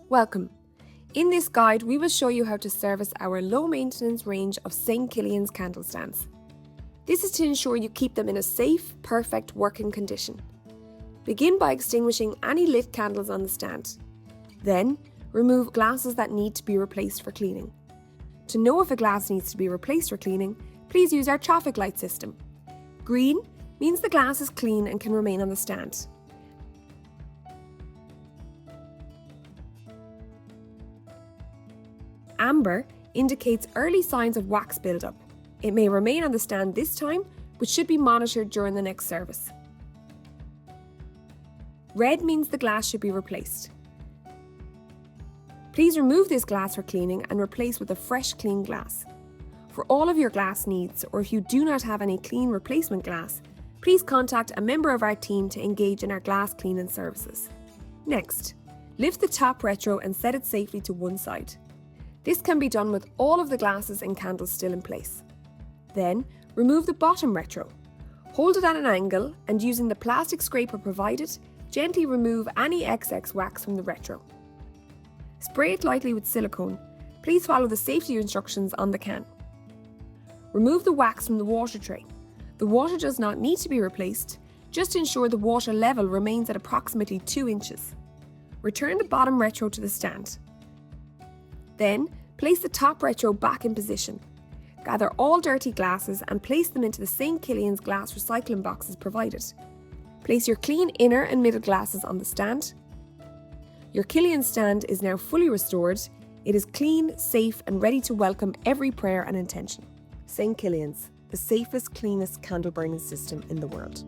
Welcome. In this guide, we will show you how to service our low-maintenance range of St Killians candle stands. This is to ensure you keep them in a safe, perfect working condition. Begin by extinguishing any lit candles on the stand. Then, remove glasses that need to be replaced for cleaning. To know if a glass needs to be replaced for cleaning, please use our traffic light system. Green means the glass is clean and can remain on the stand. Amber indicates early signs of wax buildup. It may remain on the stand this time, but should be monitored during the next service. Red means the glass should be replaced. Please remove this glass for cleaning and replace with a fresh, clean glass. For all of your glass needs, or if you do not have any clean replacement glass, please contact a member of our team to engage in our glass cleaning services. Next, lift the top retro and set it safely to one side. This can be done with all of the glasses and candles still in place. Then, remove the bottom retro. Hold it at an angle and using the plastic scraper provided, gently remove any excess wax from the retro. Spray it lightly with silicone. Please follow the safety instructions on the can. Remove the wax from the water tray. The water does not need to be replaced, just ensure the water level remains at approximately 2 inches. Return the bottom retro to the stand. Then, place the top retro back in position. Gather all dirty glasses and place them into the St Killians glass recycling boxes provided. Place your clean inner and middle glasses on the stand. Your Killian stand is now fully restored. It is clean, safe and ready to welcome every prayer and intention. St Killians, the safest, cleanest candle burning system in the world.